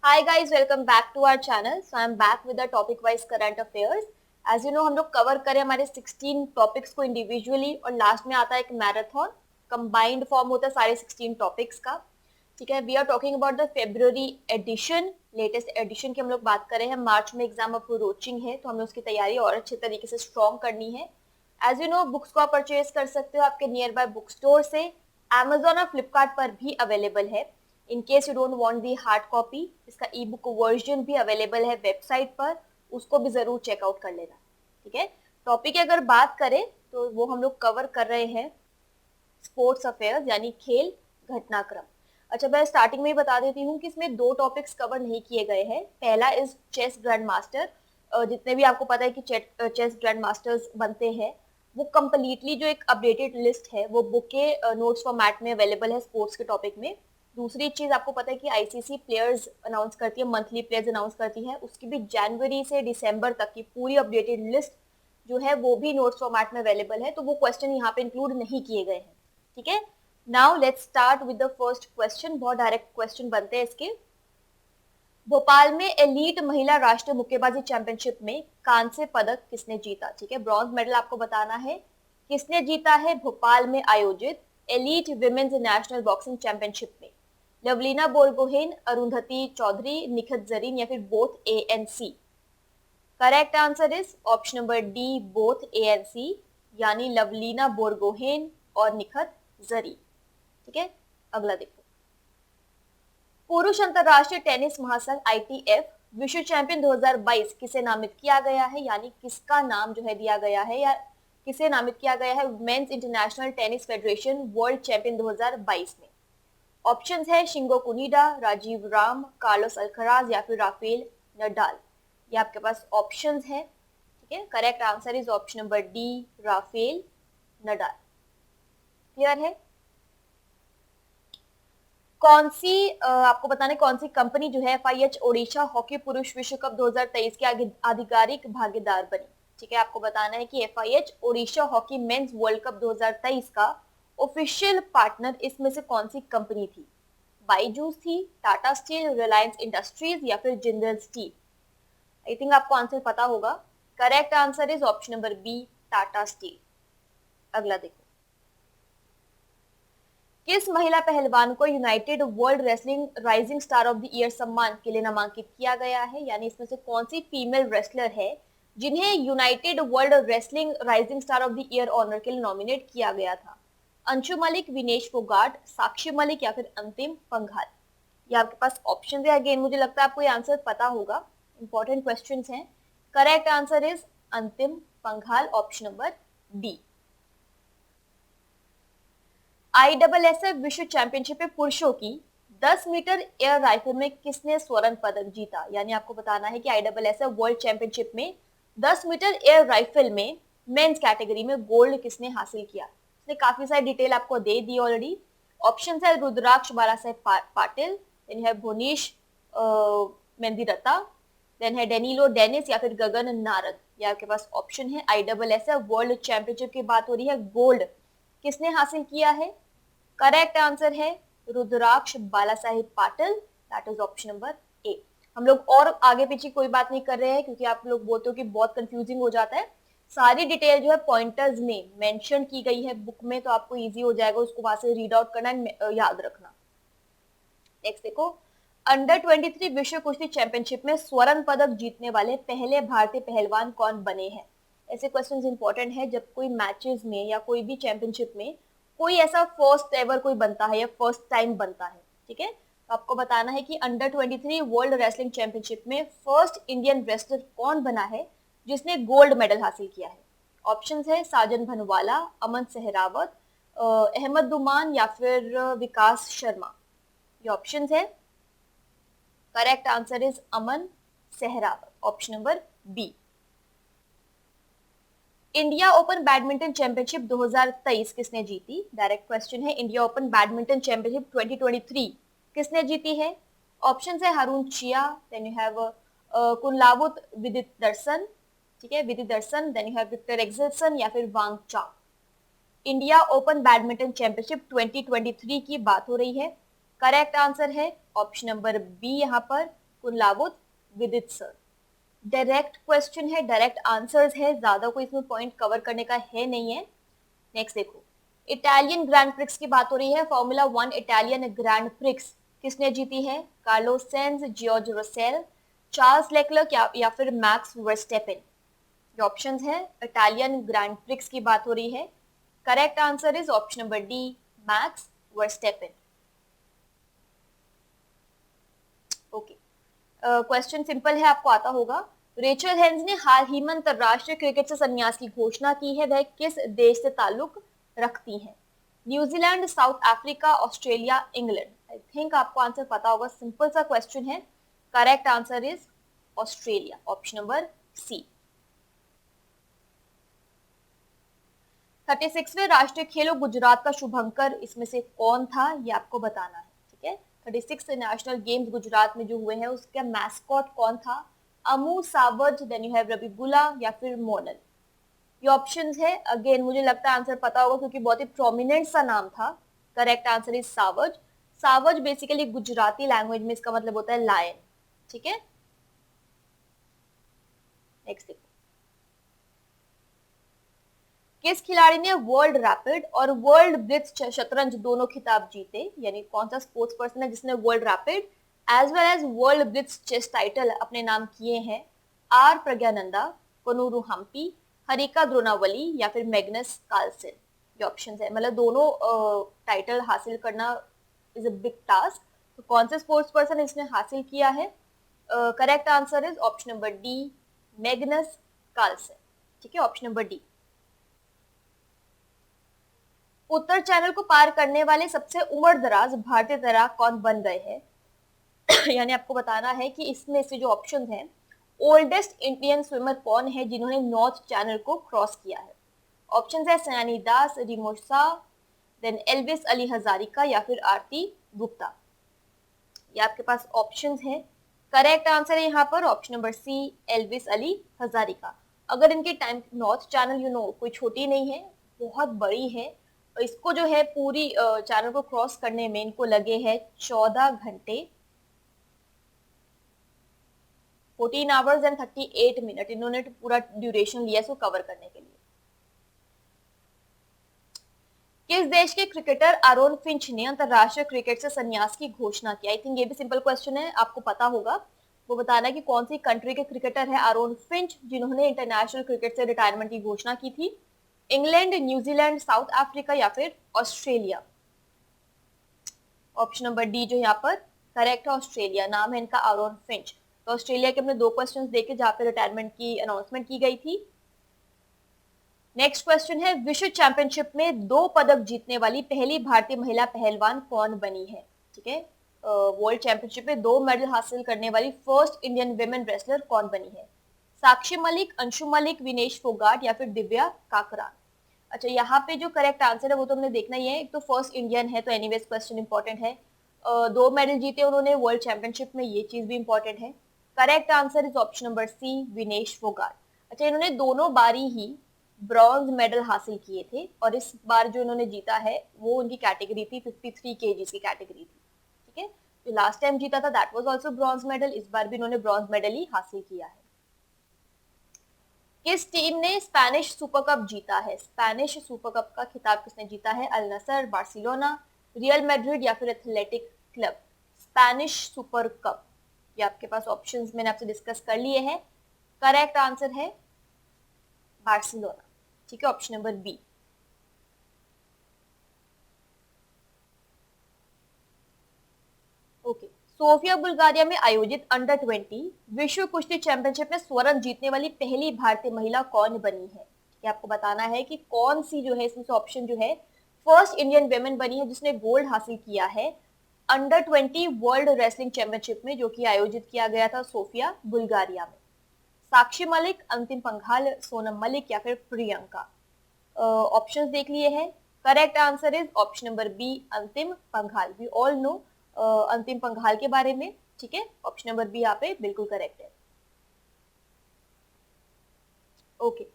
Hi guys, welcome back to our channel. So I'm back with the topic wise current affairs. As you know, हम लोग cover करें हमारे 16 topics को individually और last में आता है एक मैराथन. कंबाइंड फॉर्म होता है सारे 16 टॉपिक्स का. ठीक है, we are talking about the February edition, latest edition की हम लोग बात कर रहे हैं. मार्च में एग्जाम अप्रोचिंग है तो हमें उसकी तैयारी और अच्छे तरीके से स्ट्रॉन्ग करनी है. एज यू नो, बुक्स को आप परचेज कर सकते हो आपके नियर बाय बुक स्टोर से. Amazon और फ्लिपकार्ट पर भी अवेलेबल है. In case you don't want the hard copy, इसका ई बुक वर्जन भी अवेलेबल है वेबसाइट पर, उसको भी जरूर चेकआउट कर लेना. ठीक है, टॉपिक की अगर बात करें तो वो हम लोग कवर कर रहे हैं स्पोर्ट्स अफेयर्स यानी खेल घटनाक्रम. अच्छा, मैं स्टार्टिंग में ही बता देती हूँ कि इसमें दो टॉपिक्स कवर नहीं किए गए हैं. पहला इज चेस ग्रैंड मास्टर. जितने भी आपको पता है कि चेस ग्रैंड मास्टर्स बनते हैं, वो कंप्लीटली जो एक अपडेटेड लिस्ट है वो बुक के नोट्स फॉर्मेट में अवेलेबल है स्पोर्ट्स के टॉपिक में. दूसरी चीज आपको पता है कि आईसीसी प्लेयर्स अनाउंस करती है, मंथली प्लेयर्स अनाउंस करती है, उसकी भी जनवरी से दिसंबर तक की पूरी अपडेटेड लिस्ट जो है वो भी नोट्स फॉर्मेट में अवेलेबल है. तो वो क्वेश्चन यहाँ पे इंक्लूड नहीं किए गए हैं. ठीक है, now let's start with the first question. बहुत डायरेक्ट क्वेश्चन बनते हैं इसके. भोपाल में एलीट महिला राष्ट्रीय मुक्केबाजी चैंपियनशिप में कांस्य पदक किसने जीता? ठीक है, ब्रॉन्ज मेडल आपको बताना है किसने जीता है भोपाल में आयोजित elite women's national boxing championship में. लवलीना बोरगोहेन, अरुंधति चौधरी, निखत जरीन या फिर both A and C. Correct answer is option number D, both A and C, यानी लवलीना बोरगोहेन और निखत जरीन. ठीक है, अगला देखो. पुरुष अंतरराष्ट्रीय टेनिस महासंघ आईटीएफ विश्व चैंपियन 2022 किसे नामित किया गया है, यानी किसका नाम जो है दिया गया है या किसे नामित किया गया है men's international tennis federation world champion 2022 में. ऑप्शंस है Shingo Kunieda, Rajeev Ram, Carlos Alcaraz या फिर राफेल नडाल. ये आपके पास ऑप्शंस हैं. ठीक है, correct answer is option number D, Rafael Nadal. Clear है? कौन सी आपको बताना है कौन सी कंपनी जो है एफआईएच ओडिशा हॉकी पुरुष विश्व कप 2023 की आधिकारिक भागीदार बनी. ठीक है, आपको बताना है कि FIH Odisha hockey mains world cup 2023 का ऑफिशियल पार्टनर इसमें से कौन सी कंपनी थी? बाइजूस थी, टाटा स्टील, रिलायंस इंडस्ट्रीज या फिर जिंदल स्टील. आई थिंक आपको आंसर पता होगा. Correct answer is option number B, Tata Steel. अगला देखो. किस महिला पहलवान को United World Wrestling rising star of the year सम्मान के लिए नामांकित किया गया है, यानी इसमें से कौन सी फीमेल रेसलर है जिन्हें United World Wrestling rising star of the year honour के लिए नॉमिनेट किया गया था? अंशु मलिक, विनेश फोगाट, साक्षी मलिक या फिर अंतिम पंघाल. ये आपके पास ऑप्शन है. अगेन मुझे लगता है आपको ये आंसर पता होगा, इंपॉर्टेंट क्वेश्चन हैं. करेक्ट आंसर इज अंतिम Panghal, option number D. ISSF विश्व चैंपियनशिप में पुरुषों की 10 मीटर एयर राइफल में किसने स्वर्ण पदक जीता? यानी आपको बताना है कि आईएसएसएफ वर्ल्ड चैंपियनशिप में 10 मीटर एयर राइफल में मेंस कैटेगरी में गोल्ड किसने हासिल किया? इसने काफी सारी डिटेल आपको दे दी ऑलरेडी. ऑप्शन है रुद्राक्ष बालासाहेब पाटिल, देन है भुवनेश मेंदिरता, देन है डेनिलो डेनिस या फिर गगन नारद. ये आपके पास ऑप्शन है. आईएसएसएफ वर्ल्ड चैंपियनशिप की बात हो रही है, गोल्ड किसने हासिल किया है? करेक्ट आंसर है Rudraksh Balasaheb Patil, that is option number A. हम लोग और आगे पीछे कोई बात नहीं कर रहे हैं क्योंकि आप लोग बोलते हो कि बहुत कंफ्यूजिंग हो जाता है. सारी डिटेल जो है पॉइंटर्स में मेंशन की गई है बुक में, तो आपको इजी हो जाएगा उसको वहां से रीड आउट करना एंड याद रखना. नेक्स्ट देखो. अंडर 23 विश्व कुश्ती चैंपियनशिप में स्वर्ण पदक जीतने वाले पहले भारतीय पहलवान कौन बने हैं? ऐसे क्वेश्चंस इंपॉर्टेंट है जब कोई मैचेस में या कोई भी चैंपियनशिप में कोई ऐसा फर्स्ट एवर कोई बनता है या फर्स्ट टाइम बनता है. ठीक है, तो आपको बताना है कि अंडर 23 वर्ल्ड रेसलिंग चैंपियनशिप में फर्स्ट इंडियन रेसलर कौन बना है जिसने गोल्ड मेडल हासिल किया है? ऑप्शंस है साजन भनवाला, अमन सहरावत, अहमद दुमान या फिर विकास शर्मा. ये ऑप्शंस है. Correct answer is Aman Sehrawat, option number B. India Open badminton championship 2023 किसने जीती? डायरेक्ट क्वेश्चन है. इंडिया ओपन बैडमिंटन चैंपियनशिप 2023 किसने जीती है? ऑप्शंस है हरुण चिया, then you have Kunlavut Vitidsarn. ठीक है, Vitidsarn, then you have Viktor Axelsen या फिर वांग चा. इंडिया ओपन बैडमिंटन चैंपियनशिप 2023 की बात हो रही है. करेक्ट आंसर है ऑप्शन नंबर बी यहाँ पर कुनलावुत, विदित सर। डायरेक्ट क्वेश्चन है, डायरेक्ट आंसर्स है, ज्यादा कोई इसमें पॉइंट कवर करने का है नहीं है। नेक्स्ट देखो, इटालियन ग्रैंड प्रिक्स की बात हो रही है। फॉर्मूला 1 इटालियन ग्रैंड प्रिक्स किसने जीती है? Carlos Sainz, George Russell, Charles Leclerc या फिर मैक्स वर्स्टेपेन। जो ऑप्शंस है, इटालियन ग्रैंड प्रिक्स की बात हो रही है। Correct answer is option number D, Max Verstappen. Okay, question simple है, आपको आता होगा। रेचल हेंज ने हाल ही में अंतरराष्ट्रीय क्रिकेट से संन्यास की घोषणा की है। वह किस देश से ताल्लुक रखती हैं? New Zealand, South Africa, Australia, England. I think आपको आंसर पता होगा, सिंपल सा क्वेश्चन है। Correct answer is Australia, option number C. 36वें राष्ट्रीय खेलों गुजरात का शुभंकर इसमें से कौन था, ये आपको बताना है। ठीक है, 36 नेशनल गेम्स गुजरात में जो हुए हैं उसका मैस्कॉट कौन था? अमू, सावज, देन यू हैव रबीबुल्ला या फिर मोनल। ये ऑप्शंस है, अगेन मुझे लगता है आंसर पता होगा क्योंकि बहुत ही प्रोमिनेंट सा नाम था। Correct answer is Savaj. Savaj basically Gujarati language में इसका मतलब होता है लायन। ठीक है, नेक्स्ट देखो, किस खिलाड़ी ने वर्ल्ड रैपिड और वर्ल्ड ब्लिट्ज शतरंज दोनों खिताब जीते? यानी कौन सा स्पोर्ट्स पर्सन है जिसने world rapid as well as world blitz chess title अपने नाम किए हैं? आर प्रज्ञानंदा, कोनूरू हम्पी, हरिका द्रोणावली या फिर मैग्नस कार्लसन। ये ऑप्शंस है, मतलब दोनों टाइटल हासिल करना इज अ बिग टास्क। तो कौन से स्पोर्ट्स पर्सन इसने हासिल किया है? Correct answer is option number D, Magnus Carlsen. ठीक है, ऑप्शन नंबर डी। उत्तर चैनल को पार करने वाले सबसे उम्रदराज भारतीय तैराक कौन बन गए हैं? यानी आपको बताना है कि इसमें से जो ऑप्शंस हैं, ओल्डेस्ट इंडियन स्विमर कौन है जिन्होंने नॉर्थ चैनल को क्रॉस किया है? ऑप्शंस है सयानी दास, रिमोशा, देन एल्विस अली हजारिका या फिर आरती गुप्ता। ये आपके पास ऑप्शंस हैं। करेक्ट आंसर है यहाँ पर option number C, Elvis Ali Hazarika. अगर इनकी time, North Channel you know कोई छोटी नहीं है, बहुत बड़ी है। इसको जो है पूरी चैनल को क्रॉस करने में इनको लगे हैं 14 घंटे, 14 आवर्स एंड 38 मिनट इन्होंने पूरा ड्यूरेशन लिया इसको कवर करने के लिए। किस देश के क्रिकेटर आरोन फिंच ने अंतरराष्ट्रीय क्रिकेट से संन्यास की घोषणा की? आई थिंक ये भी सिंपल क्वेश्चन है, आपको पता होगा। वो बताना है कि कौन सी कंट्री के क्रिकेटर है आरोन फिंच जिन्होंने इंटरनेशनल क्रिकेट से रिटायरमेंट की घोषणा की थी? इंग्लैंड, न्यूजीलैंड, साउथ अफ्रीका या फिर ऑस्ट्रेलिया। ऑप्शन नंबर डी जो यहाँ पर करेक्ट है, ऑस्ट्रेलिया। नाम है इनका आरोन फिंच। तो ऑस्ट्रेलिया के हमने 2 क्वेश्चंस देखे जहाँ पे रिटायरमेंट की अनाउंसमेंट की गई थी। नेक्स्ट क्वेश्चन है, विश्व चैंपियनशिप में 2 पदक जीतने वाली पहली भारतीय महिला पहलवान कौन बनी है? ठीक है, वर्ल्ड चैंपियनशिप में 2 मेडल हासिल करने वाली फर्स्ट इंडियन विमेन रेसलर कौन बनी है? साक्षी मलिक, अंशु मलिक, विनेश फोगाट या फिर दिव्या काकरान। अच्छा, यहाँ पे जो करेक्ट आंसर है वो तो हमने देखना ही है। एक तो फर्स्ट इंडियन है तो एनीवेज क्वेश्चन इंपॉर्टेंट है। 2 मेडल जीते उन्होंने वर्ल्ड चैंपियनशिप में, ये चीज भी इंपॉर्टेंट है। Correct answer is option number C, Vinesh Phogat. अच्छा, इन्होंने दोनों बारी ही ब्रॉन्ज मेडल हासिल किए थे और इस बार जो इन्होंने जीता है वो उनकी कैटेगरी थी 53 केजीज की कैटेगरी थी। ठीक है, जो लास्ट टाइम जीता था that was also bronze medal, इस बार भी इन्होंने ब्रॉन्ज मेडल ही हासिल किया है। किस टीम ने स्पेनिश सुपर कप जीता है? स्पेनिश सुपर कप का खिताब किसने जीता है? अल नसर, बार्सिलोना, रियल मैड्रिड या फिर athletic club. Spanish super cup, ये आपके पास ऑप्शंस मैंने आपसे डिस्कस कर लिए हैं। करेक्ट आंसर है बार्सिलोना। ठीक है, option number B. Okay, Sofia Bulgaria में आयोजित अंडर 20 विश्व कुश्ती चैंपियनशिप में स्वर्ण जीतने वाली पहली भारतीय महिला कौन बनी है? ठीक है, आपको बताना है कि कौन सी जो है इसमें से ऑप्शन जो है फर्स्ट इंडियन वेमेन बनी है जिसने गोल्ड हासिल किया है अंडर 20 वर्ल्ड रेसलिंग चैंपियनशिप में, जो कि आयोजित किया गया था सोफिया बुल्गारिया में। साक्षी मलिक, अंतिम पंघाल, सोनम मलिक या फिर प्रियंका। ऑप्शंस देख लिए हैं। Correct answer is option number B, Antim Panghal. We all know अंतिम पंघाल के बारे में। ठीक है, ऑप्शन नंबर बी यहाँ पे बिल्कुल करेक्ट है। ओके,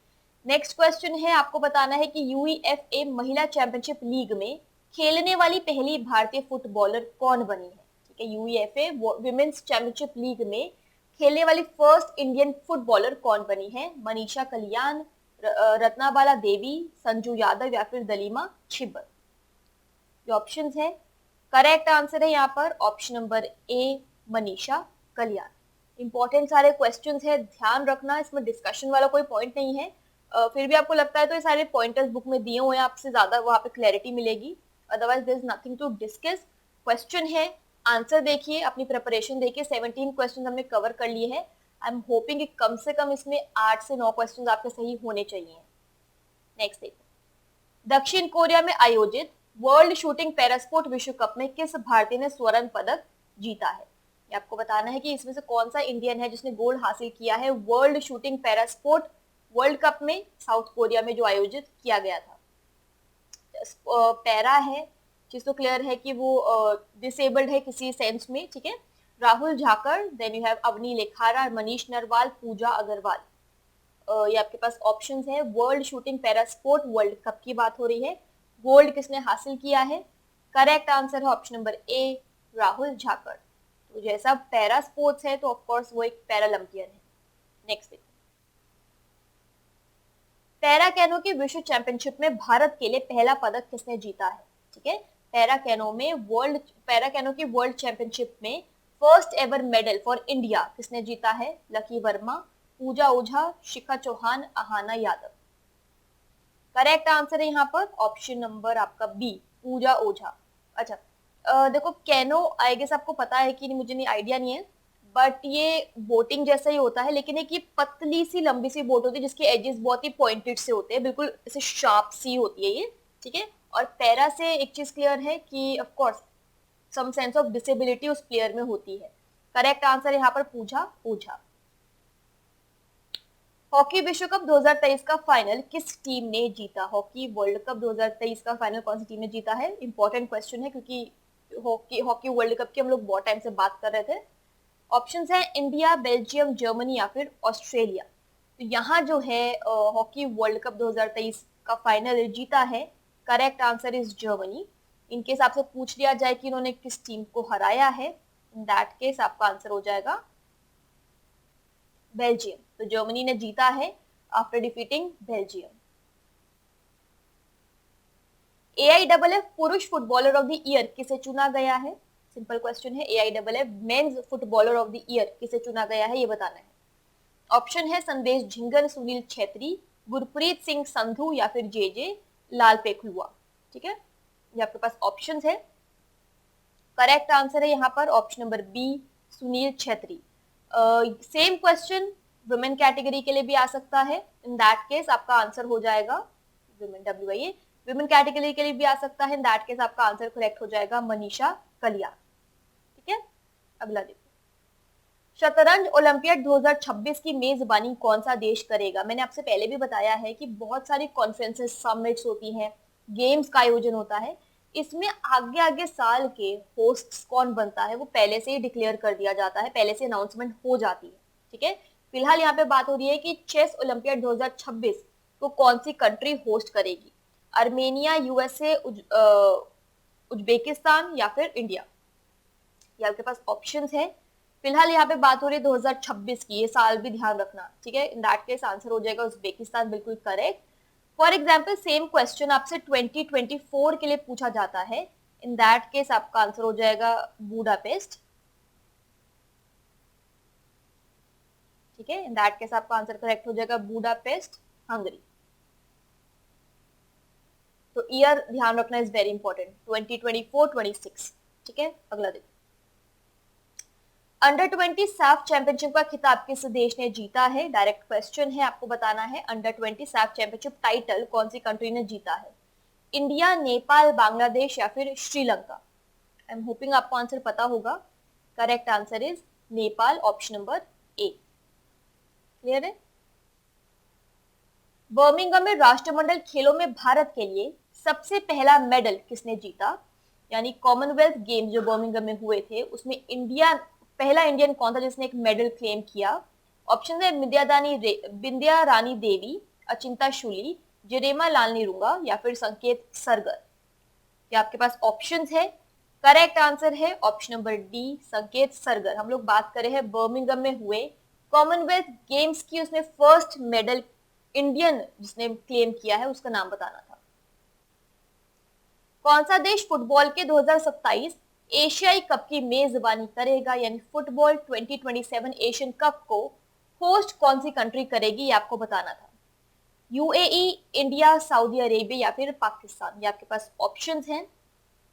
नेक्स्ट क्वेश्चन है, आपको बताना है कि यूईएफए महिला चैंपियनशिप लीग में खेलने वाली पहली भारतीय फुटबॉलर कौन बनी है? ठीक यूईएफए विमेन्स चैंपियनशिप लीग में खेलने वाली फर्स्ट इंडियन फुटबॉलर कौन बनी है? मनीषा कल्याण, रत्नाबाला देवी, संजू यादव या फिर दलीमा छिब्बर। जो ऑप्शंस है, करेक्ट आंसर है यहाँ पर ऑप्शन नंबर ए, मनीषा कल्याण। इंपॉर्टेंट सारे क्वेश्चंस है, ध्यान रखना, इसमें डिस्कशन वाला कोई पॉइंट नहीं है। फिर भी आपको लगता है तो ये सारे पॉइंटर्स बुक में दिए हुए हैं, आपसे ज्यादा वहां पे क्लैरिटी मिलेगी, otherwise there is nothing to discuss. Question है, आंसर देखिए, अपनी प्रिपरेशन देखिए, 17 क्वेश्चन हमने कवर कर लिए हैं। आई एम होपिंग कि कम से कम इसमें 8 से 9 क्वेश्चन आपके सही होने चाहिए। नेक्स्ट देखो, दक्षिण कोरिया में आयोजित वर्ल्ड शूटिंग पैरास्पोर्ट विश्व कप में किस भारतीय ने स्वर्ण पदक जीता है? ये आपको बताना है कि इसमें से कौन सा इंडियन है जिसने गोल्ड हासिल किया है world shooting parasport world cup में, साउथ कोरिया में जो आयोजित किया गया था। पैरा है, चीज तो क्लियर है कि वो डिसेबल्ड है किसी सेंस में, ठीक है। Rahul Jhakar, then you have Avani Lekhara, Manish Narwal, Pooja Agarwal. ये आपके पास ऑप्शंस है। World shooting parasport world cup की बात हो रही है, गोल्ड किसने हासिल किया है? करेक्ट आंसर है ऑप्शन नंबर ए, राहुल झाकर। तो जैसा पैरा स्पोर्ट्स है तो ऑफ कोर्स वो एक पैरालंपियन है। नेक्स्ट देखो, पैरा कैनो की विश्व चैंपियनशिप में भारत के लिए पहला पदक किसने जीता है? ठीक है, पैरा कैनो की वर्ल्ड चैंपियनशिप में first ever medal for India किसने जीता है? लकी वर्मा, पूजा ओझा, शिखा चौहान, अहाना यादव। करेक्ट आंसर है यहाँ पर ऑप्शन नंबर आपका बी, पूजा ओझा। अच्छा, देखो कैनो आई गेस आपको पता है कि नहीं, मुझे नहीं आइडिया नहीं है, बट ये बोटिंग जैसा ही होता है, लेकिन एक ये पतली सी लंबी सी बोट होती है जिसके एजेस बहुत ही पॉइंटेड से होते हैं, बिल्कुल ऐसे शार्प सी होती है ये, ठीक है। और पैरा से एक चीज क्लियर है कि of course some sense of disability उस प्लेयर में होती है। करेक्ट आंसर यहाँ पर पूजा ओझा। हॉकी विश्व कप 2023 का फाइनल किस टीम ने जीता? हॉकी वर्ल्ड कप 2023 का फाइनल कौन सी टीम ने जीता है? इंपॉर्टेंट क्वेश्चन है क्योंकि हॉकी वर्ल्ड कप की हम लोग बहुत टाइम से बात कर रहे थे। ऑप्शंस है इंडिया, बेल्जियम, जर्मनी या फिर ऑस्ट्रेलिया। तो यहाँ जो है हॉकी वर्ल्ड कप 2023 का फाइनल जीता है, correct answer is Germany. In case आपसे पूछ लिया जाए कि इन्होंने किस टीम को हराया है, इन दैट केस आपका आंसर हो जाएगा बेल्जियम। तो जर्मनी ने जीता है आफ्टर डिफीटिंग बेल्जियम। AIFF पुरुष फुटबॉलर ऑफ द ईयर किसे चुना गया है? सिंपल क्वेश्चन है, AIFF men's footballer of the year किसे चुना गया है, ये बताना है। ऑप्शन है संदेश झिंगन, सुनील छेत्री, गुरप्रीत सिंह संधू या फिर JJ लाल पेखलुआ। ठीक है, ये आपके पास ऑप्शन है। करेक्ट आंसर है यहाँ पर option number B, Sunil Chhetri. Same question women category के लिए भी आ सकता है, इन दैट केस आपका आंसर हो जाएगा वुमेन WIA। वुमेन कैटेगरी के लिए भी आ सकता है, इन दैट केस आपका आंसर करेक्ट हो जाएगा मनीषा कल्याण। ठीक है, अगला देखो, शतरंज ओलंपियाड 2026 की मेजबानी कौन सा देश करेगा? मैंने आपसे पहले भी बताया है कि बहुत सारी कॉन्फ्रेंसेस, समिट्स होती हैं, गेम्स का आयोजन होता है, इसमें आगे आगे साल के होस्ट्स कौन बनता है वो पहले से ही डिक्लेयर कर दिया जाता है, पहले से अनाउंसमेंट हो जाती है। ठीक है, फिलहाल यहाँ पे बात हो रही है कि चेस ओलंपियाड 2026 को कौन सी कंट्री होस्ट करेगी? आर्मेनिया, USA, उज्बेकिस्तान या फिर इंडिया। ये आपके पास ऑप्शंस है। फिलहाल यहाँ पे बात हो रही है 2026 की, ये साल भी ध्यान रखना। ठीक है, इन दैट केस आंसर हो जाएगा उज्बेकिस्तान, बिल्कुल correct. For example same question आपसे 2024 के लिए पूछा जाता है, इन दैट केस आपका आंसर हो जाएगा बुडापेस्ट। ठीक है, इन दैट केस आपका आंसर करेक्ट हो जाएगा बुडापेस्ट, हंगरी। तो ईयर ध्यान रखना इज वेरी इंपॉर्टेंट, 2024-26। ठीक है, अगला देखो, अंडर 20 सैफ चैंपियनशिप का खिताब किस देश ने जीता है? डायरेक्ट क्वेश्चन है, आपको बताना है अंडर 20 सैफ चैंपियनशिप टाइटल कौन सी कंट्री ने जीता है? इंडिया, नेपाल, बांग्लादेश या फिर श्रीलंका। आई एम होपिंग आपको आंसर पता होगा। Correct answer is Nepal, option number A. Clear है? बर्मिंघम में राष्ट्रमंडल खेलों में भारत के लिए सबसे पहला मेडल किसने जीता? यानी कॉमनवेल्थ गेम जो बर्मिंघम में हुए थे उसमें पहला इंडियन कौन था जिसने एक मेडल क्लेम किया? ऑप्शन है बिंदिया रानी देवी, अचिंता शूली, जेरेमा लाल निरुंगा या फिर संकेत सरगर। ये आपके पास ऑप्शंस है। करेक्ट आंसर है ऑप्शन नंबर डी संकेत सरगर। हम लोग बात कर रहे हैं बर्मिंघम में हुए कॉमनवेल्थ गेम्स की, उसमें फर्स्ट मेडल इंडियन जिसने क्लेम किया है उसका नाम बताना था। कौन सा देश फुटबॉल के 2027 एशियाई कप की मेजबानी करेगा, यानी फुटबॉल 2027 एशियन कप को होस्ट कौन सी कंट्री करेगी, ये आपको बताना था। यूएई, इंडिया, सऊदी अरेबिया या फिर पाकिस्तान। ये आपके पास ऑप्शंस हैं।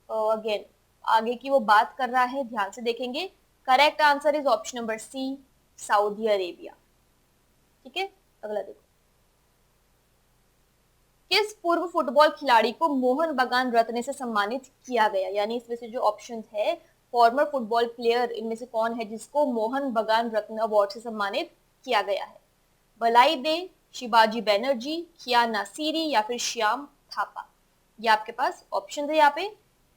अगेन आगे की वो बात कर रहा है, ध्यान से देखेंगे। Correct answer is option number C Saudi Arabia. ठीक है, अगला देखो। किस पूर्व फुटबॉल खिलाड़ी को मोहन बगान रत्न से सम्मानित किया गया, यानी इसमें से जो ऑप्शंस है फॉर्मर फुटबॉल प्लेयर, इनमें से कौन है जिसको मोहन बगान रत्न अवार्ड से सम्मानित किया गया है? बलाई दे, शिवाजी बैनर्जी, किया नासिरी या फिर श्याम थापा। ये आपके पास ऑप्शन है यहाँ पे।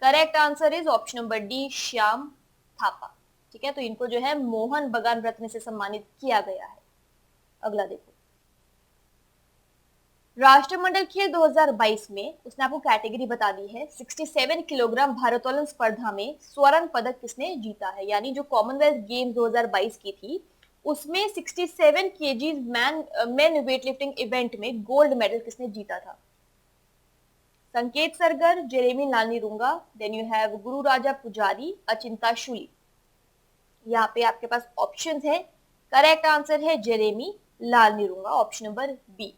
Correct answer is option number D Shyam Thapa. ठीक है, तो इनको जो है मोहन बगान रत्न से सम्मानित किया गया है। अगला देखो। राष्ट्रमंडल खेल 2022 में उसने आपको कैटेगरी बता दी है। 67 किलोग्राम भारोत्तोलन स्पर्धा में स्वर्ण पदक किसने जीता है, यानी जो कॉमनवेल्थ गेम्स 2022 की थी उसमें 67 KG men weight lifting event में गोल्ड मेडल किसने जीता था? Sanket Sargar, Jeremy Lalrinnunga, then you have Gururaja Poojary, Achinta Sheuli. यहाँ पे आपके पास ऑप्शंस है। करेक्ट आंसर है Jeremy Lalrinnunga, option number B.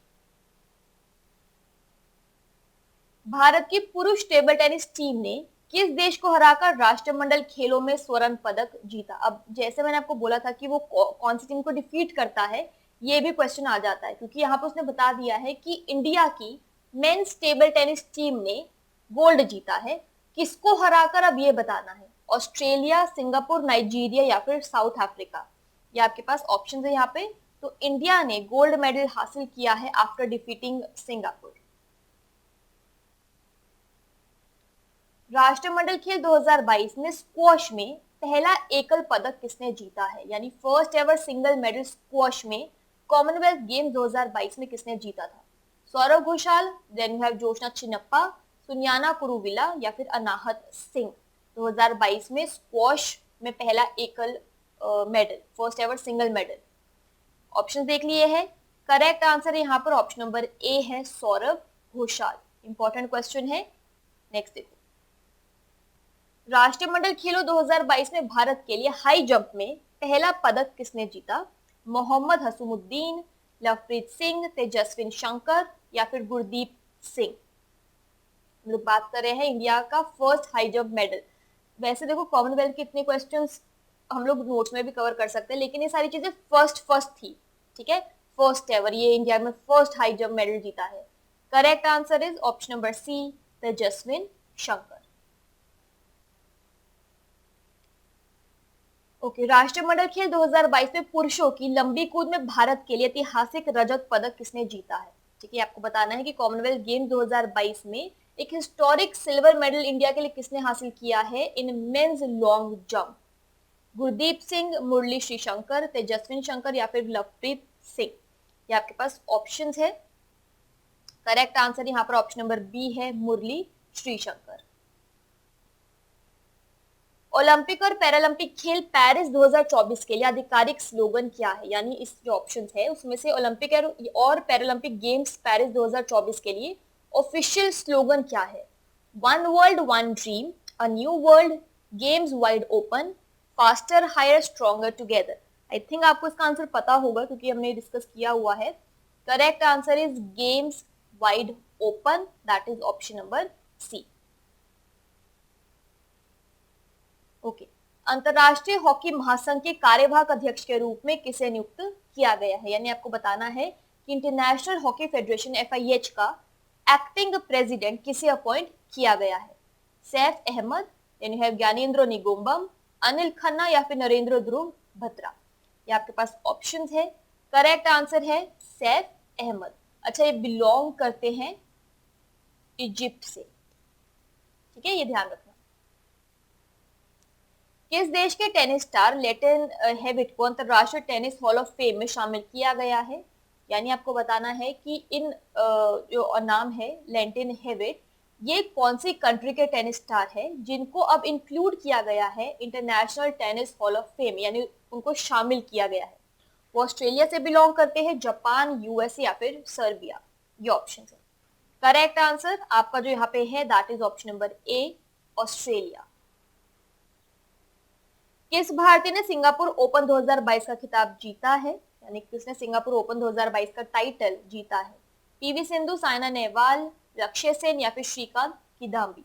Bharat की पुरुष टेबल टेनिस टीम ने किस देश को हराकर राष्ट्रमंडल खेलों में स्वर्ण पदक जीता? अब जैसे मैंने आपको बोला था कि वो कौन सी टीम को डिफीट करता है, ये भी क्वेश्चन आ जाता है, क्योंकि यहाँ पे उसने बता दिया है कि इंडिया की मेंस टेबल टेनिस टीम ने गोल्ड जीता है। किसको हराकर, अब ये बताना है। ऑस्ट्रेलिया, सिंगापुर, नाइजीरिया या फिर साउथ अफ्रीका। ये आपके पास ऑप्शन है यहाँ पे। तो इंडिया ने गोल्ड मेडल हासिल किया है आफ्टर डिफीटिंग सिंगापुर। राष्ट्रमंडल खेल 2022 में स्क्वॉश में पहला एकल पदक किसने जीता है, यानी first ever single medal squash में कॉमनवेल्थ गेम 2022 में किसने जीता था? Saurav Ghosal, then you have Joshna Chinappa, Sunayana Kuruvilla या फिर अनाहत सिंह। 2022 में स्क्वॉश में पहला एकल medal, first ever single medal. Option देख लिए हैं। करेक्ट आंसर यहाँ पर ऑप्शन नंबर ए है सौरव घोषाल। इंपॉर्टेंट क्वेश्चन है। नेक्स्ट देखो। राष्ट्रमंडल खेलों 2022 में भारत के लिए हाई जंप में पहला पदक किसने जीता? मोहम्मद हसूमुद्दीन, लवप्रीत सिंह, तेजस्विन शंकर या फिर गुरदीप सिंह। हम लोग बात कर रहे हैं इंडिया का फर्स्ट हाई जंप मेडल। वैसे देखो कॉमनवेल्थ के इतने क्वेश्चंस हम लोग नोट्स में भी कवर कर सकते हैं, लेकिन ये सारी चीजें फर्स्ट थी। ठीक है, फर्स्ट एवर ये इंडिया में फर्स्ट हाई जंप मेडल जीता है। Correct answer is option number C Tejaswin Shankar. Okay, राष्ट्रमंडल खेल 2022 में पुरुषों की लंबी कूद में भारत के लिए ऐतिहासिक रजत पदक किसने जीता है? ठीक है, आपको बताना है कि कॉमनवेल्थ गेम 2022 में एक हिस्टोरिक सिल्वर मेडल इंडिया के लिए किसने हासिल किया है in men's long jump? Gurdeep Singh, Murali Sreeshankar, Tejaswin Shankar या फिर लवप्रीत सिंह। ये आपके पास ऑप्शंस है। करेक्ट आंसर यहाँ पर ऑप्शन नंबर बी है मुरली श्रीशंकर। ओलंपिक और पैरालंपिक खेल पेरिस 2024 के लिए आधिकारिक स्लोगन क्या है, यानी इस जो ऑप्शंस है उसमें से ओलंपिक और पैरालंपिक गेम्स पेरिस 2024 के लिए ऑफिशियल स्लोगन क्या है? One world one dream, a new world, games wide open, faster higher stronger together. I think आपको इसका आंसर पता होगा क्योंकि हमने डिस्कस किया हुआ है। Correct answer is games wide open, that is option number C. Okay, अंतरराष्ट्रीय हॉकी महासंघ के कार्यवाहक अध्यक्ष के रूप में किसे नियुक्त किया गया है, यानी आपको बताना है कि इंटरनेशनल हॉकी फेडरेशन FIH का एक्टिंग प्रेसिडेंट किसे अपॉइंट किया गया है? सैफ अहमद, यानी है ज्ञानेंद्र निगोम्बम, अनिल खन्ना या फिर नरेंद्र ध्रुव बत्रा। ये आपके पास ऑप्शंस है। करेक्ट आंसर है सैफ अहमद। अच्छा, ये बिलोंग करते हैं इजिप्ट से। ठीक है, ये ध्यान रखना। किस देश के टेनिस स्टार लेटिन हेविट को अंतरराष्ट्रीय टेनिस हॉल ऑफ फेम में शामिल किया गया है? यानी आपको बताना है कि इन जो नाम है लेटिन हेविट, ये कौन सी कंट्री के टेनिस स्टार है जिनको अब इंक्लूड किया गया है international tennis hall of fame, यानी उनको शामिल किया गया है? वो ऑस्ट्रेलिया से बिलोंग करते हैं, जापान, यूएसए या फिर सर्बिया? ये ऑप्शन है। करेक्ट आंसर आपका जो यहाँ पे है that is option number A, Australia. किस भारतीय ने सिंगापुर ओपन 2022 का खिताब जीता है, यानी किसने सिंगापुर ओपन 2022 का टाइटल जीता है? पीवी सिंधु, साइना नेहवाल, लक्ष्य सेन या फिर श्रीकांत किदाम्बी?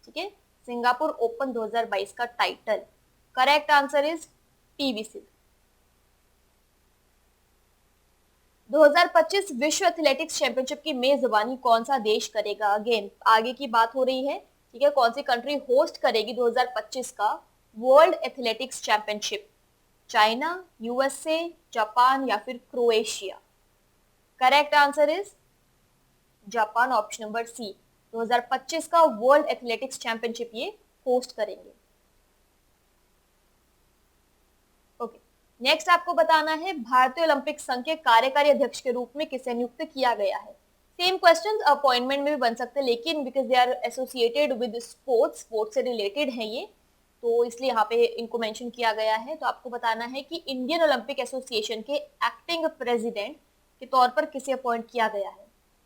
ठीक है, सिंगापुर ओपन 2022 का title. Correct answer is PV Sindhu. 2025 विश्व एथलेटिक्स चैंपियनशिप की मेजबानी कौन सा देश करेगा? अगेन आगे की बात हो रही है, ठीक है, कौन सी कंट्री होस्ट करेगी 2025 का world athletics championship? China, USA, Japan या फिर Croatia? Correct answer is Japan, option number C. 2025 का वर्ल्ड एथलेटिक्स चैंपियनशिप ये होस्ट करेंगे। ओके, नेक्स्ट आपको बताना है भारतीय ओलंपिक संघ के कार्यकारी अध्यक्ष के रूप में किसे नियुक्त किया गया है? सेम क्वेश्चन अपॉइंटमेंट में भी बन सकते हैं, लेकिन because they are associated with sports, sports से रिलेटेड है ये, तो इसलिए यहाँ पे इनको मेंशन किया गया है। तो आपको बताना है कि इंडियन ओलंपिक एसोसिएशन के एक्टिंग प्रेसिडेंट के तौर पर किसे अपॉइंट किया गया है?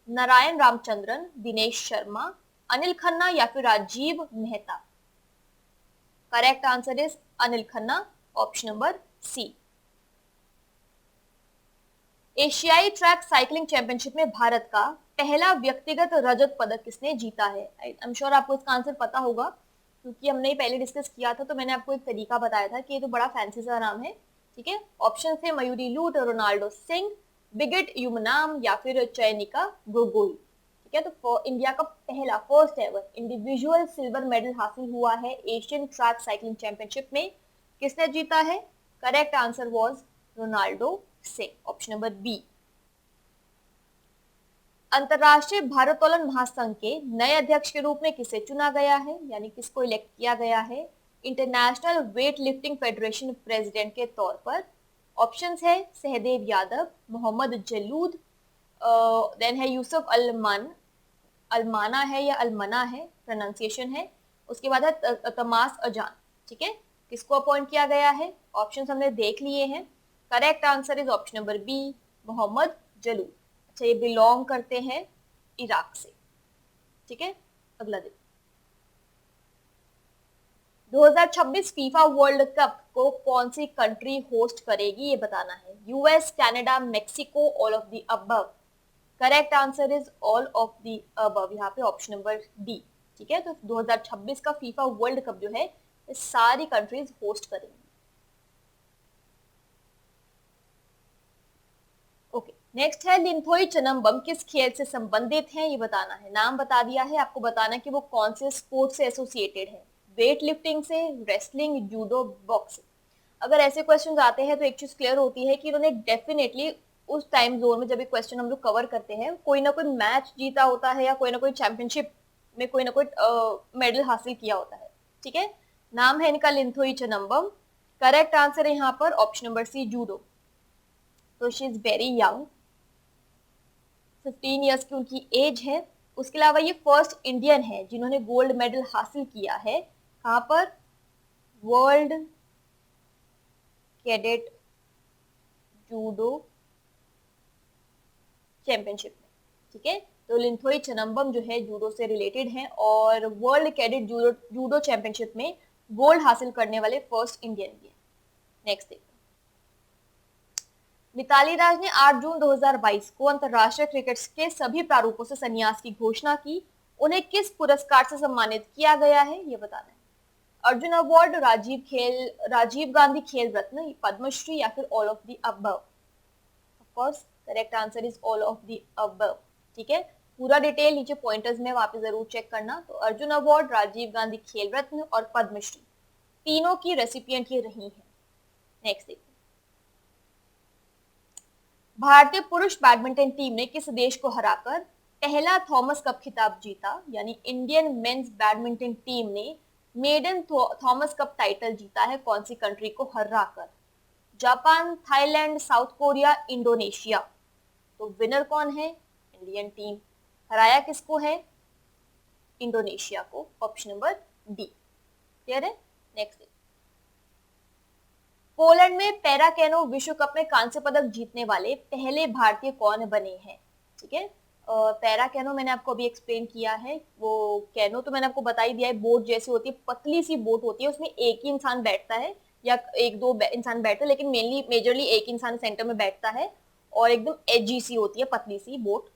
नारायण रामचंद्रन, दिनेश शर्मा, अनिल खन्ना या फिर Rajiv Mehta? Correct answer is Anil Khanna, option number C. एशियाई ट्रैक साइकिलिंग चैंपियनशिप में भारत का पहला व्यक्तिगत रजत पदक किसने जीता है? आई एम श्योर आपको इसका आंसर पता होगा, क्योंकि हमने पहले डिस्कस किया था, तो मैंने आपको एक तरीका बताया था कि ये तो बड़ा फैंसी सा नाम है। ठीक है, ऑप्शन थे मयूरी लूट, रोनाल्डो सिंह, बिगिट यूमनाम या फिर चयनिका गोगोई। ठीक है, तो इंडिया का पहला first ever individual silver medal हासिल हुआ है एशियन ट्रैक साइकिलिंग चैंपियनशिप में। किसने जीता है? Correct answer was Ronaldo Singh, option number B. अंतरराष्ट्रीय भारोत्तोलन महासंघ के नए अध्यक्ष के रूप में किसे चुना गया है, यानी किसको इलेक्ट किया गया है international weight lifting federation president के तौर पर? ऑप्शंस है सहदेव यादव, मोहम्मद जलूद, देन है यूसुफ अलमाना है या अलमना है, प्रोनाउंसिएशन है, उसके बाद है तमास अजान। ठीक है, किसको अपॉइंट किया गया है? ऑप्शंस हमने देख लिए हैं। Correct answer is option number B, Mohammed Jaloud. अच्छा, ये बिलोंग करते हैं इराक से। ठीक है, अगला देखो, 2026 फीफा वर्ल्ड कप को कौन सी कंट्री होस्ट करेगी, ये बताना है। US, Canada, Mexico, all of the above? Correct answer is all of the above, यहाँ पे ऑप्शन नंबर डी। ठीक है, तो 2026 का फीफा वर्ल्ड कप जो है ये सारी कंट्रीज होस्ट करेंगी। ओके, नेक्स्ट है लिंथोई चनम्बम किस खेल से संबंधित है, ये बताना है। नाम बता दिया है, आपको बताना है कि वो कौन से स्पोर्ट से एसोसिएटेड है। वेट लिफ्टिंग से, रेसलिंग, जूडो, बॉक्सिंग? अगर ऐसे क्वेश्चन आते हैं तो एक चीज क्लियर होती है कि इन्होंने डेफिनेटली उस टाइम जोन में जब ये क्वेश्चन हम लोग कवर करते हैं कोई ना कोई मैच जीता होता है या कोई ना कोई चैंपियनशिप में कोई ना कोई मेडल हासिल किया होता है। ठीक है, नाम है इनका लिंथोई चनम्बम। करेक्ट आंसर है यहाँ पर ऑप्शन नंबर सी, जूडो। तो she is very young, 15 years की उनकी एज है। उसके अलावा ये फर्स्ट इंडियन है जिन्होंने गोल्ड मेडल हासिल किया है। कहां पर? वर्ल्ड कैडेट जूडो चैंपियनशिप में। ठीक है, तो लिंथोई चनम्बम जो है जूडो से रिलेटेड है और वर्ल्ड कैडेट जूडो चैंपियनशिप में गोल्ड हासिल करने वाले फर्स्ट इंडियन भी है। नेक्स्ट देखो, मिताली राज ने 8 जून 2022 को अंतरराष्ट्रीय क्रिकेट के सभी प्रारूपों से संन्यास की घोषणा की। उन्हें किस पुरस्कार से सम्मानित किया गया है, ये बताना है। अर्जुन अवार्ड, राजीव गांधी खेल रत्न, पद्मश्री या फिर all of the above? Of course correct answer is all of the above. ठीक है, पूरा डिटेल नीचे पॉइंटर्स में वहां पे जरूर चेक करना। तो अर्जुन अवार्ड, राजीव गांधी खेल रत्न और पद्मश्री तीनों की रेसिपिएंट ये रही है। नेक्स्ट देखो, भारतीय पुरुष बैडमिंटन टीम ने किस देश को हराकर पहला थॉमस कप खिताब जीता, यानी इंडियन मेंस बैडमिंटन टीम ने मेडन थॉमस कप टाइटल जीता है कौन सी कंट्री को हराकर? Japan, Thailand, south Korea, Indonesia? तो विनर कौन है? Indian team. हराया किसको है? इंडोनेशिया को, ऑप्शन नंबर डी। क्लियर है? नेक्स्ट, पोलैंड में पैरा कैनो विश्व कप में कांस्य पदक जीतने वाले पहले भारतीय कौन बने हैं? ठीक है, पैरा कैनो मैंने आपको अभी एक्सप्लेन किया है। वो कैनो तो मैंने आपको बता ही दिया है, बोट जैसी होती है, पतली सी बोट होती है, उसमें एक ही इंसान बैठता है या एक दो इंसान बैठते हैं, लेकिन मेजरली एक इंसान सेंटर में बैठता है और एकदम एजी सी होती है, पतली सी बोट।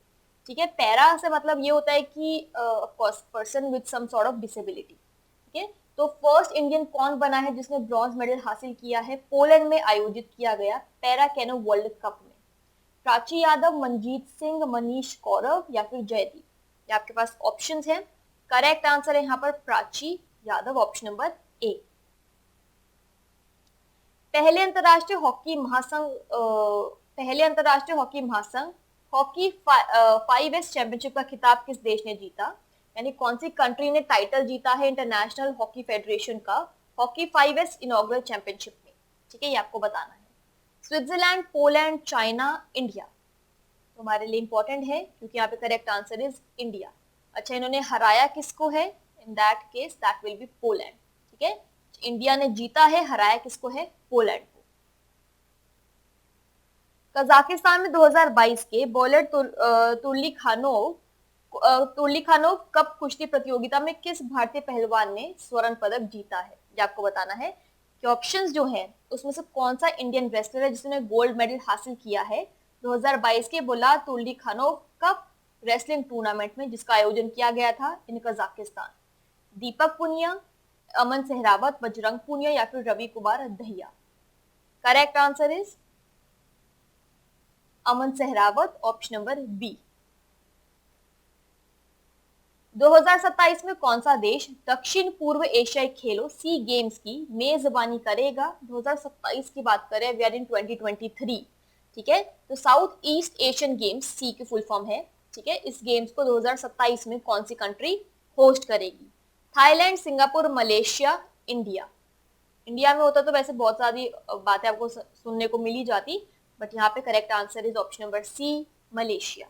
ठीक है, पैरा से मतलब ये होता है कि person with some sort of disability. ठीक है, तो फर्स्ट इंडियन कौन बना है जिसने ब्रॉन्ज मेडल हासिल किया है? पोलैंड में आयोजित किया गया पैरा कैनो वर्ल्ड कप में। प्राची यादव, मनजीत सिंह, मनीष कौरव या फिर जयदीप? ये आपके पास ऑप्शंस हैं। करेक्ट आंसर है यहाँ पर प्राची यादव, ऑप्शन नंबर ए। पहले अंतरराष्ट्रीय हॉकी महासंघ हॉकी 5S चैंपियनशिप का खिताब किस देश ने जीता? यानी कौन सी कंट्री ने टाइटल जीता है इंटरनेशनल हॉकी फेडरेशन का हॉकी 5S इनॉग्रल चैंपियनशिप में? ठीक है, ये आपको बताना है। Switzerland, Poland, China, India? तुम्हारे लिए इंपॉर्टेंट है क्योंकि यहाँ पे करेक्ट आंसर इज इंडिया। अच्छा, इन्होंने हराया किसको है? In that case that will be Poland. ठीक है, इंडिया ने जीता है, हराया किसको है? पोलैंड को। कजाकिस्तान में 2022 के बॉलर तुर्लीखानोव कप कुश्ती प्रतियोगिता में किस भारतीय पहलवान ने स्वर्ण पदक जीता है? ये आपको बताना है कि ऑप्शंस जो हैं उसमें से कौन सा इंडियन रेसलर है जिसने गोल्ड मेडल हासिल किया है 2022 के बोला तुर्लीखानोव कप रेसलिंग टूर्नामेंट में, जिसका आयोजन किया गया था इन कजाकिस्तान? दीपक पुनिया, अमन सहरावत, बजरंग पुनिया या फिर Ravi Kumar Dahiya? Correct answer is Aman Sehrawat, option number B. 2027 में कौन सा देश दक्षिण पूर्व एशियाई खेलों सी गेम्स की मेजबानी करेगा? 2027 की बात करें, वी आर इन 2023। ठीक है, तो साउथ ईस्ट एशियन गेम्स, सी की फुल फॉर्म है। ठीक है, इस गेम्स को 2027 में कौन सी कंट्री होस्ट करेगी? Thailand, Singapore, Malaysia, India? India में होता तो वैसे बहुत सारी बातें आपको सुनने को मिली जाती, बट यहाँ पे correct answer is option number C, Malaysia.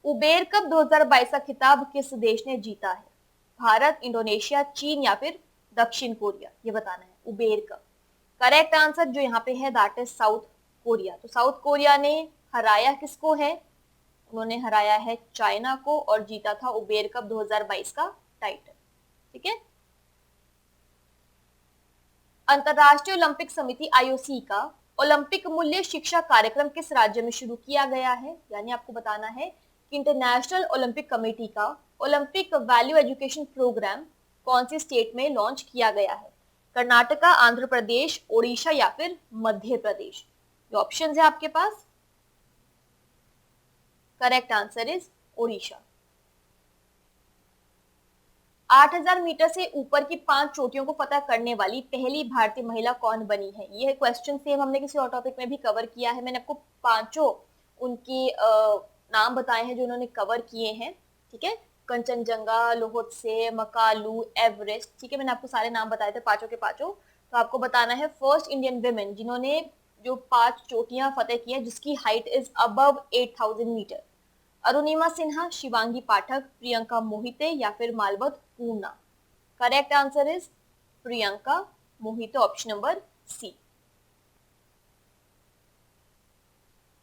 Uber Cup 2022 का खिताब किस देश ने जीता है? भारत, इंडोनेशिया, चीन या फिर दक्षिण कोरिया? ये बताना है। उबेर कप करेक्ट आंसर जो यहाँ पे है दैट इज साउथ कोरिया। तो साउथ कोरिया ने हराया किसको है? उन्होंने हराया है चाइना को और जीता था उबेर कप 2022 का टाइटल। ठीक है, अंतरराष्ट्रीय ओलंपिक समिति आईओसी का ओलंपिक मूल्य शिक्षा कार्यक्रम किस राज्य में शुरू किया गया है? यानी आपको बताना है कि इंटरनेशनल ओलंपिक कमेटी का ओलंपिक वैल्यू एजुकेशन प्रोग्राम कौन सी स्टेट में लॉन्च किया गया है? कर्नाटका, आंध्र प्रदेश, ओडिशा या फिर मध्य प्रदेश? ये ऑप्शंस है आपके पास। Correct answer is Odisha. 8000 metre से ऊपर की 5 चोटियों को फतह करने वाली पहली भारतीय महिला कौन बनी है? यह क्वेश्चन सेम हमने किसी और टॉपिक में भी कवर किया है। मैंने आपको पांचों उनकी नाम बताए हैं जो उन्होंने कवर किए हैं। ठीक है, कंचनजंगा, लोहोत्से, मकालू, एवरेस्ट। ठीक है, मैंने आपको सारे नाम बताए थे पांचों के पांचों। तो आपको बताना है फर्स्ट इंडियन विमेन जिन्होंने जो 5 चोटियां फतेह की है जिसकी height is above 8000 metre. Arunima Sinha, Shivangi Pathak, Priyanka Mohite या फिर Malavath Purna? Correct answer is Priyanka Mohite, option number C.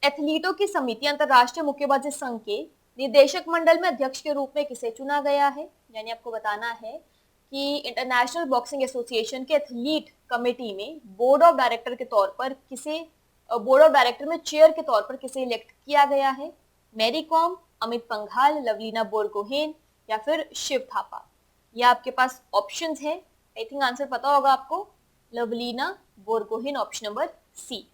एथलीटों की समिति अंतरराष्ट्रीय मुक्केबाजी संघ के निदेशक मंडल में अध्यक्ष के रूप में किसे चुना गया है? यानी आपको बताना है कि इंटरनेशनल बॉक्सिंग एसोसिएशन के एथलीट कमेटी में बोर्ड ऑफ डायरेक्टर के तौर पर किसे, बोर्ड ऑफ डायरेक्टर में चेयर के तौर पर किसे इलेक्ट किया गया है? मैरी कॉम, अमित पंघाल, लवलीना बोरगोहेन या फिर शिव थापा? ये आपके पास ऑप्शंस है। आई थिंक आंसर पता होगा आपको। Lovlina Borgohain, option number C.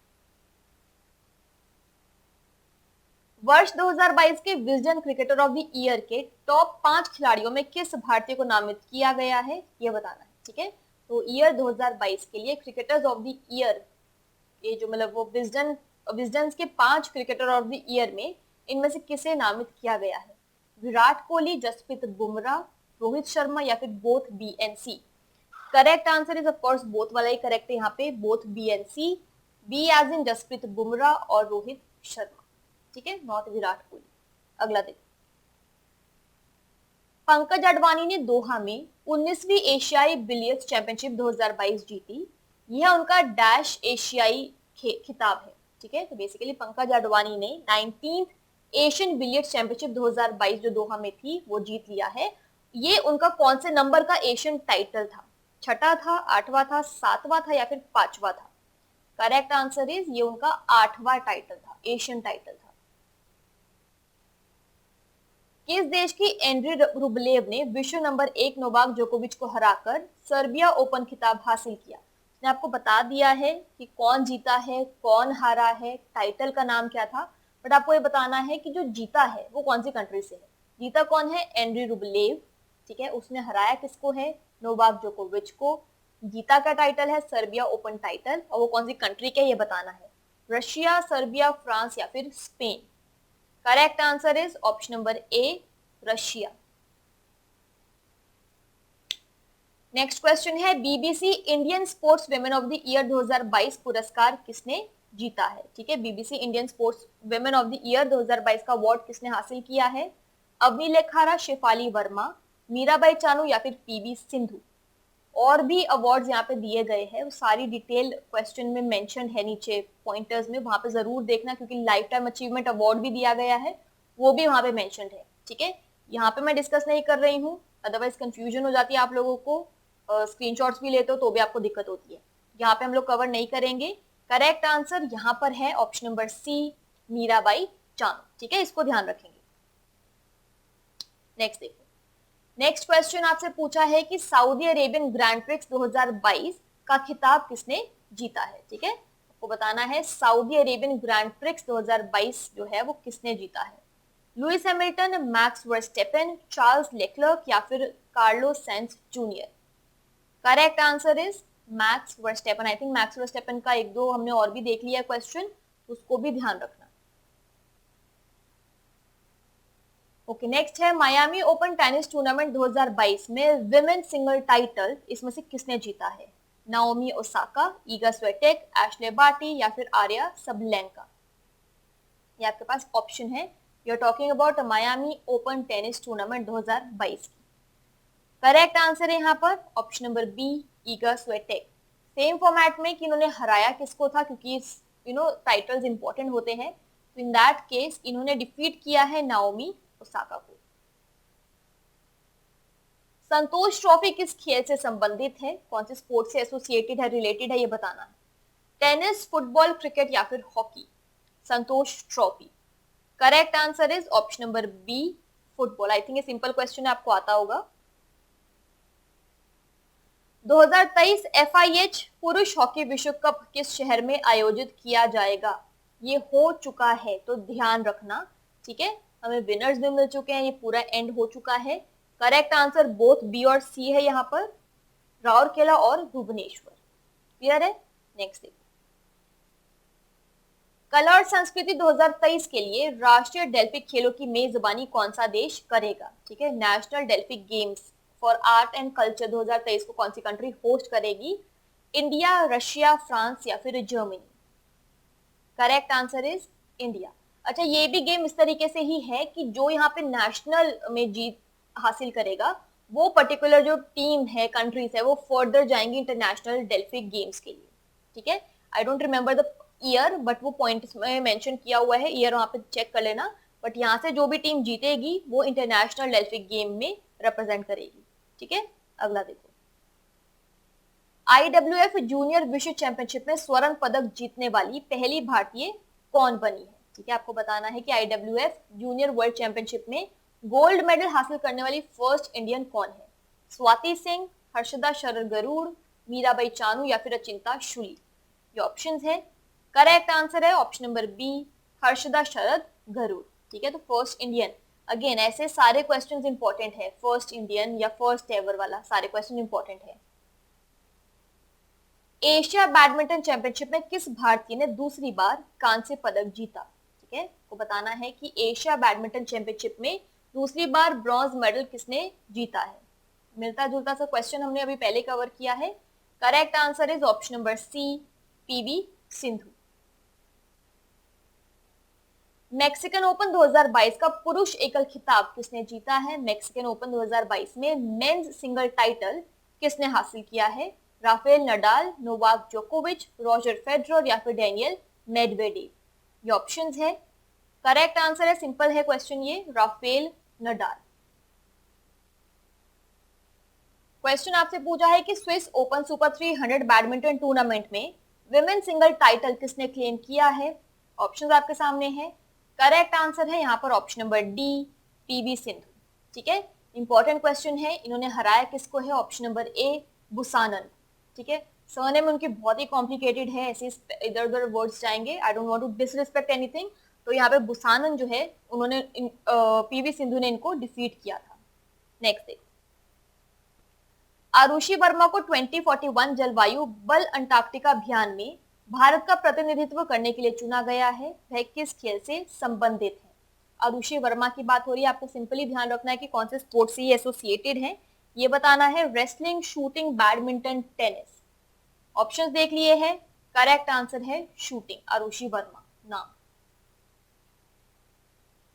वर्ष 2022 के Wisden cricketer of the year के टॉप 5 खिलाड़ियों में किस भारतीय को नामित किया गया है? ये बताना है। ठीक है, तो ईयर 2022 के लिए क्रिकेटर्स ऑफ द ईयर, ये जो मतलब वो विजडन के 5 क्रिकेटर ऑफ द ईयर में इनमें से किसे नामित किया गया है? विराट कोहली, जसप्रीत बुमराह, रोहित शर्मा या फिर both B and C? Correct answer is of course both वाला ही करेक्ट है यहाँ पे, both B and C. B as in Jasprit Bumrah और रोहित शर्मा। ठीक है, नॉट विराट कोहली। अगला देखो, पंकज अडवाणी ने दोहा में 19वीं एशियाई बिलियर्ड्स चैंपियनशिप 2022 जीती। यह उनका डैश एशियाई खिताब है। ठीक है, तो बेसिकली पंकज अडवाणी ने 19th एशियन बिलियर्ड्स चैंपियनशिप 2022 जो दोहा में थी वो जीत लिया है। ये उनका कौन से नंबर का एशियन टाइटल था? छठा था, आठवां था, सातवां था या फिर पांचवा था? करेक्ट आंसर इज ये उनका आठवां टाइटल था, एशियन टाइटल था। किस देश की एंड्री रुबलेव ने विश्व नंबर 1 नोवाक जोकोविच को हराकर सर्बिया ओपन खिताब हासिल किया? मैंने आपको बता दिया है कि कौन जीता है, कौन हारा है, टाइटल का नाम क्या था, बट आपको ये बताना है कि जो जीता है वो कौन सी कंट्री से है। जीता कौन है? Andrey Rublev. ठीक है, उसने हराया किसको है? नोवाक जोकोविच को। जीता का टाइटल है सर्बिया ओपन टाइटल, और वो कौन सी कंट्री के ये बताना है। रशिया, सर्बिया, फ्रांस या फिर Spain? Correct answer is option number A, Russia. Next question है, BBC Indian sports women of the year 2022 पुरस्कार किसने जीता है? ठीक है, BBC Indian sports women of the year 2022 का अवार्ड किसने हासिल किया है? अवनी लेखारा, शेफाली वर्मा, मीराबाई चानू या फिर पीवी सिंधु? और भी अवार्ड्स यहाँ पे दिए गए हैं, वो सारी डिटेल क्वेश्चन में मेंशन है नीचे पॉइंटर्स में, वहां पे जरूर देखना, क्योंकि लाइफ टाइम अचीवमेंट अवार्ड भी दिया गया है, वो भी वहां पे मेंशन है। ठीक है, यहाँ पे मैं डिस्कस नहीं कर रही हूँ, अदरवाइज कंफ्यूजन हो जाती है आप लोगों को, स्क्रीनशॉट्स भी लेते हो तो भी आपको दिक्कत होती है। यहाँ पे हम लोग कवर नहीं करेंगे। करेक्ट आंसर यहाँ पर है option number C, Mirabai Chanu. ठीक है, इसको ध्यान रखेंगे। नेक्स्ट देखो, नेक्स्ट क्वेश्चन आपसे पूछा है कि सऊदी अरेबियन ग्रैंड प्रिक्स 2022 का खिताब किसने जीता है? ठीक है, आपको बताना है सऊदी अरेबियन ग्रैंड प्रिक्स 2022 जो है वो किसने जीता है। Lewis Hamilton, Max Verstappen, Charles Leclerc या फिर Carlos Sainz junior? Correct answer is Max Verstappen. I think Max Verstappen का एक दो हमने और भी देख लिया क्वेश्चन, उसको भी ध्यान रखना। ओके, नेक्स्ट है, मायामी ओपन टेनिस टूर्नामेंट 2022 में विमेन सिंगल टाइटल इसमें से किसने जीता है? Naomi Osaka, Iga Swiatek, Ashleigh Barty या फिर आर्या सबलेंका? ये आपके पास ऑप्शन है। You are talking about Miami Open tennis tournament 2022 की। करेक्ट आंसर है यहाँ पर option number B, Iga Swiatek. Same format में कि इन्होंने हराया किसको था, क्योंकि टाइटल्स इंपॉर्टेंट होते हैं, तो इन दैट केस इन्होंने डिफीट किया है नाओमी ओसाका को। संतोष ट्रॉफी किस खेल से संबंधित है? कौन से स्पोर्ट से एसोसिएटेड है, रिलेटेड है, ये बताना है। टेनिस, फुटबॉल, क्रिकेट या फिर hockey? Santosh trophy. Correct answer is option number B, football. I think ये सिंपल क्वेश्चन आपको आता होगा। 2023 FIH पुरुष हॉकी विश्व कप किस शहर में आयोजित किया जाएगा? ये हो चुका है तो ध्यान रखना। ठीक है, हमें विनर्स भी मिल चुके हैं, ये पूरा एंड हो चुका है। करेक्ट आंसर बोथ बी और सी है यहाँ पर, राउरकेला और भुवनेश्वर। क्लियर है? नेक्स्ट देखो, कला और संस्कृति 2023 के लिए राष्ट्रीय डेल्फिक खेलों की मेजबानी कौन सा देश करेगा? ठीक है, national Delphic games for art and culture 2023 को कौन सी कंट्री होस्ट करेगी? इंडिया, रशिया, फ्रांस या फिर Germany? Correct answer is India. अच्छा, ये भी गेम इस तरीके से ही है कि जो यहाँ पे नेशनल में जीत हासिल करेगा वो पर्टिकुलर जो टीम है, कंट्रीज है, वो फर्दर जाएंगी इंटरनेशनल डेल्फिक गेम्स के लिए। ठीक है, I don't remember the year, but वो पॉइंट में मेंशन किया हुआ है, ईयर वहां पे चेक कर लेना। बट यहाँ से जो भी टीम जीतेगी वो इंटरनेशनल डेल्फिक गेम में रिप्रेजेंट करेगी। ठीक है, अगला देखो, IWF जूनियर विश्व चैंपियनशिप में स्वर्ण पदक जीतने वाली पहली भारतीय कौन बनी है? ठीक है, आपको बताना है कि IWF जूनियर वर्ल्ड चैंपियनशिप में गोल्ड मेडल हासिल करने वाली फर्स्ट इंडियन कौन है? स्वाति सिंह, हर्षदा शरद गरुड़, मीराबाई चानू या फिर अचिंता शुली? ये ऑप्शंस है। करेक्ट आंसर है ऑप्शन नंबर बी, हर्षदा शरद गरुड़। ठीक है, तो फर्स्ट इंडियन, अगेन ऐसे सारे क्वेश्चंस इंपॉर्टेंट है, फर्स्ट इंडियन या फर्स्ट एवर वाला सारे क्वेश्चन इंपॉर्टेंट है। एशिया बैडमिंटन चैंपियनशिप में किस भारतीय ने दूसरी बार कांस्य पदक जीता? ठीक है, को बताना है कि एशिया बैडमिंटन चैंपियनशिप में दूसरी बार ब्रॉन्ज मेडल किसने जीता है। मिलता जुलता सा क्वेश्चन हमने अभी पहले कवर किया है। Correct answer is option number C, PV Sindhu. Mexican Open 2022 का पुरुष एकल खिताब किसने जीता है? मैक्सिकन ओपन 2022 में मेंस सिंगल टाइटल किसने हासिल किया है? राफेल नडाल, नोवाक जोकोविच, रॉजर फेडरर या फिर डेनियल मेडवेडेव? ये ऑप्शंस है। करेक्ट आंसर है, सिंपल है क्वेश्चन ये, राफेल नडाल। क्वेश्चन आपसे पूछा है कि Swiss open super 300 badminton tournament में विमेन सिंगल टाइटल किसने क्लेम किया है? ऑप्शंस आपके सामने हैं। करेक्ट आंसर है यहाँ पर option number D, PV Sindhu. ठीक है, इंपॉर्टेंट क्वेश्चन है। इन्होंने हराया किसको है? ऑप्शन नंबर ए, बुसानन। ठीक है, सरनेम उनकी बहुत ही कॉम्प्लिकेटेड है, ऐसे इधर उधर वर्ड्स जाएंगे, I don't want to disrespect anything. तो यहाँ पे बुसानन जो है उन्होंने पीवी सिंधु ने इनको डिफीट किया था। नेक्स्ट देखो, आरुषि वर्मा को 2041 जलवायु बल अंटार्कटिका अभियान में भारत का प्रतिनिधित्व करने के लिए चुना गया है। वह किस खेल से संबंधित है? आरुषि वर्मा की बात हो रही है, आपको सिंपली ध्यान रखना है कि कौन से स्पोर्ट से ये एसोसिएटेड है, ये बताना है। Wrestling, shooting, badminton, tennis? Options देख लिए हैं। करेक्ट आंसर है शूटिंग, आरुषि वर्मा नाम।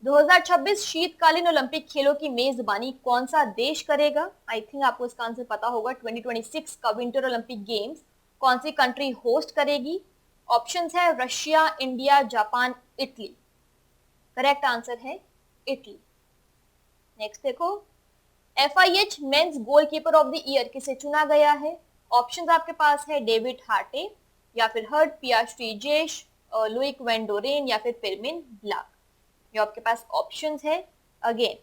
2026 शीतकालीन ओलंपिक खेलों की मेजबानी कौन सा देश करेगा? आई थिंक आपको इसका आंसर पता होगा। 2026 का विंटर ओलंपिक गेम्स कौन सी कंट्री होस्ट करेगी? ऑप्शंस है Russia, India, Japan, Italy. Correct answer है इटली। नेक्स्ट देखो, FIH mains goalkeeper of the year किसे चुना गया है? ऑप्शंस आपके पास है डेविड हार्टे या फिर हर्ट पियास्ट्री जेश, लुइक वेंडोरेन या फिर फिरमिन ब्लाक। ये आपके पास ऑप्शंस है। अगेन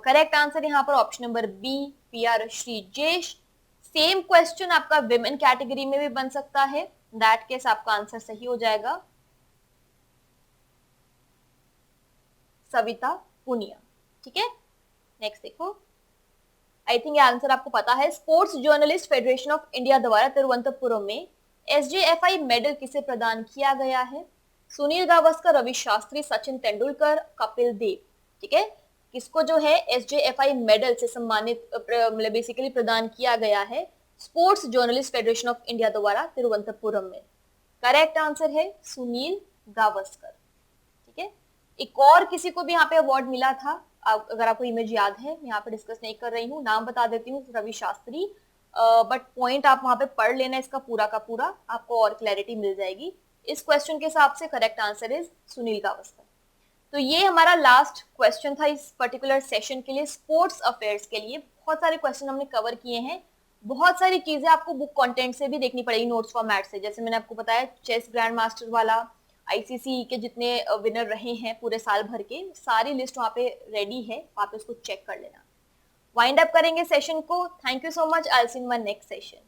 करेक्ट आंसर यहाँ पर ऑप्शन नंबर बी, पियर श्रीजेश। सेम क्वेश्चन आपका विमेन कैटेगरी में भी बन सकता है, दैट केस आपका आंसर सही हो जाएगा सविता पुनिया। ठीक है, नेक्स्ट देखो, आई थिंक ये आंसर आपको पता है। Sports journalist federation of India द्वारा तिरुवनंतपुरम में SJFI मेडल किसे प्रदान किया गया है? सुनील गावस्कर, रवि शास्त्री, सचिन तेंदुलकर, कपिल देव। ठीक है, किसको जो है SJFI मेडल से सम्मानित मतलब बेसिकली प्रदान किया गया है? Sports journalist federation of India द्वारा तिरुवनंतपुरम में। करेक्ट आंसर है सुनील गावस्कर। ठीक है, एक और किसी को भी यहाँ पे अवार्ड मिला था, अगर आपको इमेज याद है, यहाँ पे डिस्कस नहीं कर रही हूँ, नाम बता देती हूँ, रवि शास्त्री। बट पॉइंट आप वहां पे पढ़ लेना इसका पूरा का पूरा, आपको और क्लैरिटी मिल जाएगी। इस क्वेश्चन के हिसाब से correct answer is Sunil Gavaskar. तो ये हमारा लास्ट क्वेश्चन था इस पर्टिकुलर सेशन के लिए, स्पोर्ट्स अफेयर्स के लिए। बहुत सारे क्वेश्चन हमने कवर किए हैं। बहुत सारी चीजें आपको बुक कंटेंट से भी देखनी पड़ेगी, नोट्स फॉर्मेट से। जैसे मैंने आपको बताया चेस ग्रैंड मास्टर वाला, ICC के जितने विनर रहे हैं पूरे साल भर के, सारी लिस्ट वहाँ पे रेडी है, वहाँ पे उसको चेक कर लेना। वाइंड अप करेंगे सेशन को। Thank you so much, I will see in my next session.